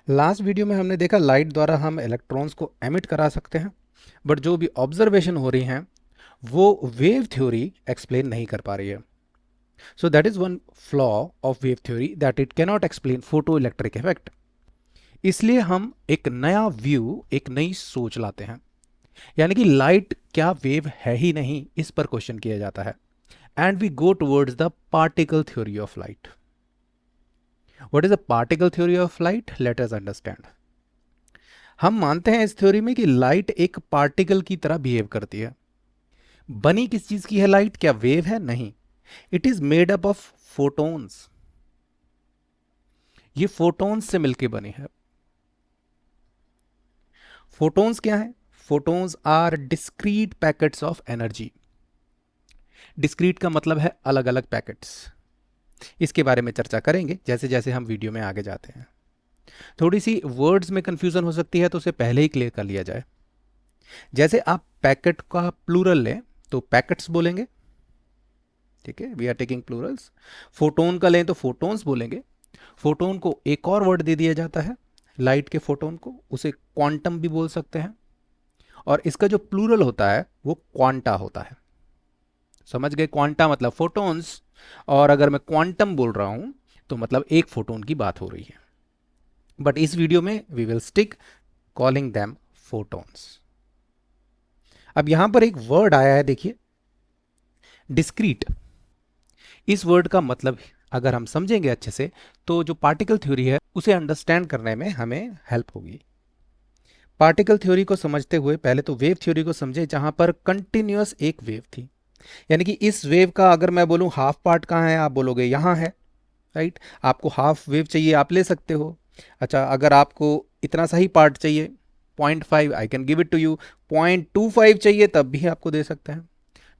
Last video में हमने देखा लाइट द्वारा हम इलेक्ट्रॉन्स को एमिट करा सकते हैं, बट जो भी ऑब्जर्वेशन हो रही हैं वो वेव थ्योरी एक्सप्लेन नहीं कर पा रही है. So that is one flaw of wave theory, that it cannot explain photo electric effect. इसलिए हम एक नया व्यू, एक नई सोच लाते हैं, यानी कि लाइट क्या वेव है ही नहीं, इस पर क्वेश्चन किया जाता है. And we go towards the particle theory of light. What is the particle theory of light? Let us understand. हम मानते हैं इस थ्योरी में कि लाइट एक पार्टिकल की तरह बिहेव करती है. बनी किस चीज की है लाइट? क्या वेव है? नहीं. It is made up of photons. ये फोटोन्स से मिलकर बनी है. फोटोन्स क्या है? Photons are discrete packets of energy. Discrete का मतलब है अलग अलग पैकेट्स. इसके बारे में चर्चा करेंगे जैसे जैसे हम वीडियो में आगे जाते हैं. थोड़ी सी वर्ड्स में कंफ्यूजन हो सकती है, तो उसे पहले ही क्लियर कर लिया जाए. जैसे आप पैकेट का प्लूरल लें तो पैकेट्स बोलेंगे, ठीक है, we are taking plurals. Photon का लें तो फोटोन्स बोलेंगे. फोटोन को एक और वर्ड दे दिया जाता है लाइट के फोटोन को, उसे क्वांटम भी बोल सकते हैं. और इसका जो प्लूरल होता है वो क्वांटा होता है. समझ गए? क्वांटा मतलब फोटोन्स, और अगर मैं क्वांटम बोल रहा हूं तो मतलब एक फोटोन की बात हो रही है. बट इस वीडियो में we will stick calling them photons. अब यहां पर एक वर्ड आया है, देखिए, डिस्क्रीट. इस वर्ड का मतलब अगर हम समझेंगे अच्छे से तो जो पार्टिकल थ्योरी है उसे अंडरस्टैंड करने में हमें हेल्प होगी. पार्टिकल थ्योरी को समझते हुए पहले तो वेव थ्योरी को समझे, जहां पर कंटिन्यूअस एक वेव थी. यानी कि इस वेव का अगर मैं बोलूं हाफ पार्ट कहाँ है, आप बोलोगे यहां है, राइट. आपको हाफ वेव चाहिए, आप ले सकते हो. अच्छा, अगर आपको इतना सा ही पार्ट चाहिए, 0.5, I can give it to you. 0.25 चाहिए तब भी आपको दे सकते हैं.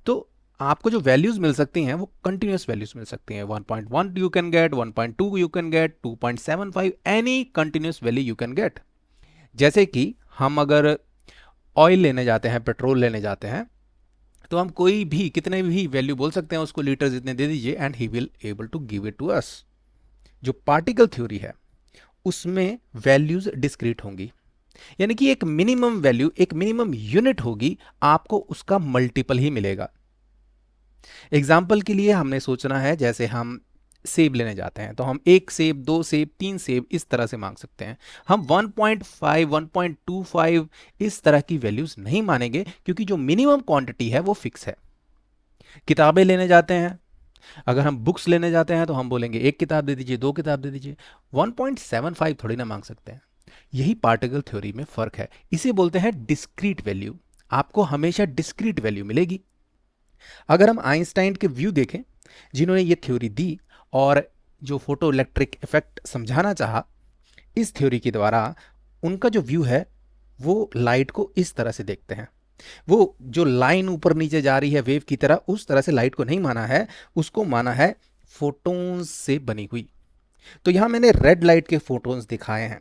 तो आपको जो वैल्यूज मिल सकती हैं वो कंटिन्यूस वैल्यूज मिल सकती हैं. 1.1 you can get, 1.2 you can get, 2.75, any continuous value you can get. जैसे कि हम अगर ऑयल लेने जाते हैं, पेट्रोल लेने जाते हैं, तो हम कोई भी कितने भी वैल्यू बोल सकते हैं उसको, लीटर जितने दे दीजिए and he will able to give it to us. जो पार्टिकल थ्योरी है उसमें वैल्यूज डिस्क्रीट होंगी, यानी कि एक मिनिमम वैल्यू, एक मिनिमम यूनिट होगी, आपको उसका मल्टीपल ही मिलेगा. एग्जाम्पल के लिए हमने सोचना है, जैसे हम सेब लेने जाते हैं तो हम एक सेब, दो सेब, तीन सेब इस तरह से मांग सकते हैं. हम 1.5, 1.25 इस तरह की वैल्यूज नहीं मानेंगे, क्योंकि जो मिनिमम क्वांटिटी है वो फिक्स है. किताबें लेने जाते हैं, अगर हम बुक्स लेने जाते हैं तो हम बोलेंगे एक किताब दे दीजिए, दो किताब दे दीजिए. 1.75 थोड़ी ना मांग सकते हैं. यही पार्टिकल थ्योरी में फर्क है. इसे बोलते हैं डिस्क्रीट वैल्यू. आपको हमेशा डिस्क्रीट वैल्यू मिलेगी. अगर हम आइंस्टाइन के व्यू देखें, जिन्होंने ये थ्योरी दी और जो फोटो इलेक्ट्रिक इफेक्ट समझाना चाहा इस थ्योरी के द्वारा, उनका जो व्यू है वो लाइट को इस तरह से देखते हैं. वो जो लाइन ऊपर नीचे जा रही है वेव की तरह, उस तरह से लाइट को नहीं माना है, उसको माना है फोटोन्स से बनी हुई. तो यहां मैंने रेड लाइट के फोटोन्स दिखाए हैं.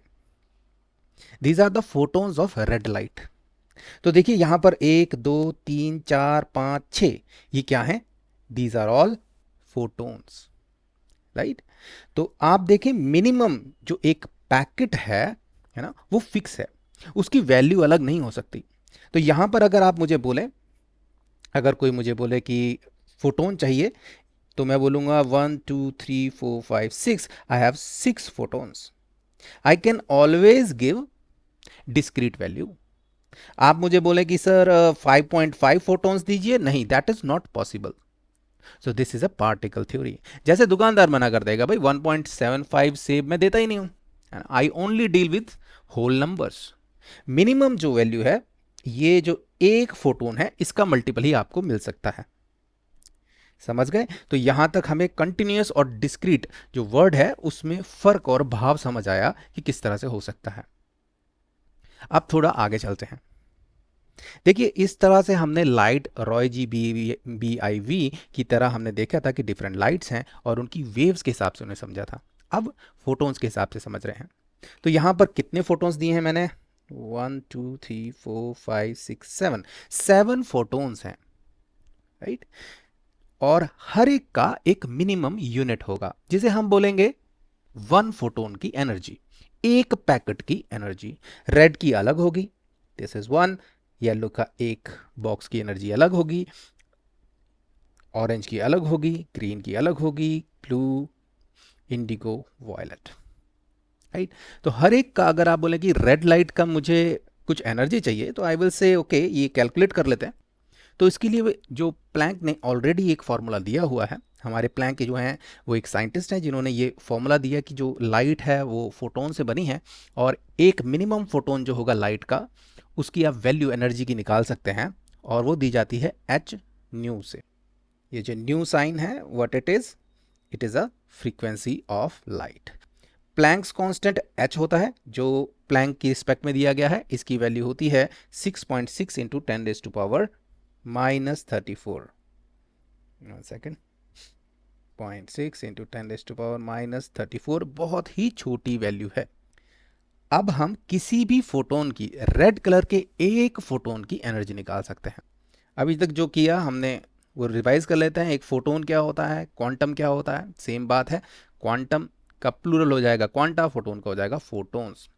These are the photons of red light. तो देखिए यहां पर एक, दो, तीन, चार, पांच, छ, ये क्या है? These are all photons, right. तो आप देखें, मिनिमम जो एक पैकेट है ना, वो फिक्स है, उसकी वैल्यू अलग नहीं हो सकती. तो यहां पर अगर आप मुझे बोलें, अगर कोई मुझे बोले कि फोटोन चाहिए, तो मैं बोलूंगा 1 2 3 4 5 6, I have 6 photons. I can always give discrete value. आप मुझे बोले कि सर 5.5 फोटोन्स दीजिए, नहीं, that is not possible. So this is a particle theory. जैसे दुकानदार मना कर देगा, भाई 1.75 सेब मैं देता ही नहीं हूं, I only deal with whole numbers. Minimum जो वैल्यू है, ये जो एक फोटोन है, इसका मल्टीपल ही आपको मिल सकता है. समझ गए? तो यहां तक हमें कंटिन्यूअस और डिस्क्रीट जो वर्ड है उसमें फर्क और भाव समझ आया कि किस तरह से हो सकता है. अब थोड़ा आगे चलते हैं. देखिए, इस तरह से हमने light Roy G B I V की तरह हमने देखा था कि डिफरेंट लाइट्स हैं और उनकी वेव्स के हिसाब से उन्हें समझा था. अब फोटोन्स के हिसाब से समझ रहे हैं. तो यहां पर कितने फोटोन्स दिए हैं मैंने? 1 2 3 4 5 6 7, 7 फोटोन्स हैं, राइट. और हर एक का एक मिनिमम यूनिट होगा, जिसे हम बोलेंगे 1 फोटोन की एनर्जी. एक पैकेट की एनर्जी। रेड की अलग होगी, दिस इज वन, येलो का एक बॉक्स की एनर्जी अलग होगी, ऑरेंज की अलग होगी, ग्रीन की अलग होगी, ब्लू, इंडिगो, वॉयलेट, राइट। तो हर एक का अगर आप बोले कि रेड लाइट का मुझे कुछ एनर्जी चाहिए, तो आई विल से ओके, ये कैलकुलेट कर लेते हैं। तो इसके लिए जो प्लैंक ने ऑलरेडी एक फार्मूला दिया हुआ है, हमारे प्लैंक के जो हैं वो एक साइंटिस्ट हैं जिन्होंने ये फार्मूला दिया कि जो लाइट है वो फोटोन से बनी है, और एक मिनिमम फोटोन जो होगा लाइट का, उसकी आप वैल्यू एनर्जी की निकाल सकते हैं, और वो दी जाती है एच न्यू से। ये जो न्यू साइन है, what it is a frequency of light. Planck's constant h होता है, जो प्लैंक की रिस्पेक्ट में दिया गया है, इसकी वैल्यू होती है 6.6 इंटू 10⁻⁻34। 1 सेकेंड, 0.6 इंटू 10⁻⁻34, बहुत ही छोटी वैल्यू है। अब हम किसी भी फोटोन की, रेड कलर के एक फोटोन की एनर्जी निकाल सकते हैं। अभी तक जो किया हमने वो रिवाइज कर लेते हैं। एक फोटोन क्या होता है, क्वांटम क्या होता है, सेम बात है। क्वांटम का प्लूरल हो जाएगा क्वांटा, फोटोन का हो जाएगा फोटोन्स।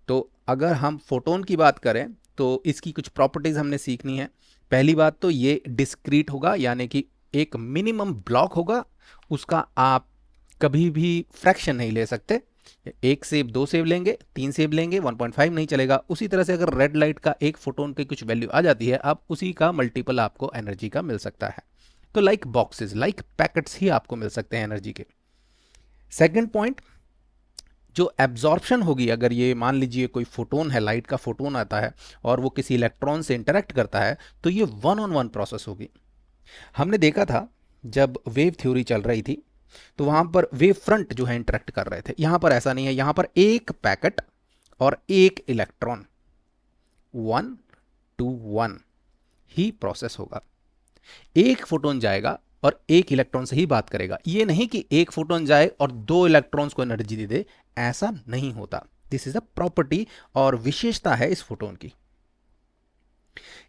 तो अगर हम फोटोन की बात करें तो इसकी कुछ प्रॉपर्टीज़ हमने सीखनी है। पहली बात तो ये डिस्क्रीट होगा, यानी कि एक मिनिमम ब्लॉक होगा, उसका आप कभी भी फ्रैक्शन नहीं ले सकते। एक सेब, दो सेब लेंगे, तीन सेब लेंगे, 1.5 नहीं चलेगा। उसी तरह से अगर रेड लाइट का एक फोटोन की कुछ वैल्यू आ जाती है, अब उसी का मल्टीपल आपको एनर्जी का मिल सकता है। तो लाइक बॉक्सेस, लाइक पैकेट्स ही आपको मिल सकते हैं एनर्जी के। सेकंड पॉइंट, जो एब्जॉर्प्शन होगी, अगर ये मान लीजिए कोई फोटोन है, लाइट का फोटोन आता है और वो किसी इलेक्ट्रॉन से इंटरेक्ट करता है, तो ये 1-on-1 प्रोसेस होगी। हमने देखा था जब वेव थ्योरी चल रही थी, तो वहां पर वेव फ्रंट जो है इंटरेक्ट कर रहे थे। यहां पर ऐसा नहीं है, यहां पर एक पैकेट और एक इलेक्ट्रॉन 1-to-1 ही प्रोसेस होगा। एक फोटोन जाएगा और एक इलेक्ट्रॉन से ही बात करेगा। ये नहीं कि एक फोटोन जाए और दो इलेक्ट्रॉन्स को एनर्जी दे दे, ऐसा नहीं होता। दिस इज अ प्रॉपर्टी और विशेषता है इस फोटोन की।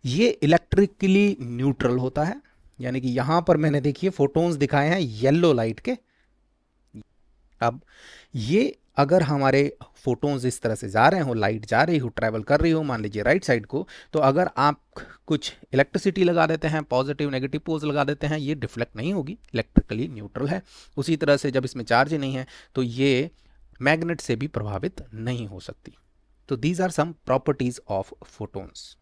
ये इलेक्ट्रिकली न्यूट्रल होता है, यानी कि यहां पर मैंने देखिए फोटोन्स दिखाए हैं येलो लाइट के। अब ये अगर हमारे फोटोन्स इस तरह से जा रहे हो, लाइट जा रही हो, ट्रैवल कर रही हो, मान लीजिए राइट साइड को, तो अगर आप कुछ इलेक्ट्रिसिटी लगा देते हैं, पॉजिटिव नेगेटिव पोल्स लगा देते हैं, ये डिफ्लेक्ट नहीं होगी, इलेक्ट्रिकली न्यूट्रल है। उसी तरह से जब इसमें चार्ज ही नहीं है तो ये मैग्नेट से भी प्रभावित नहीं हो सकती। तो these are some properties of photons.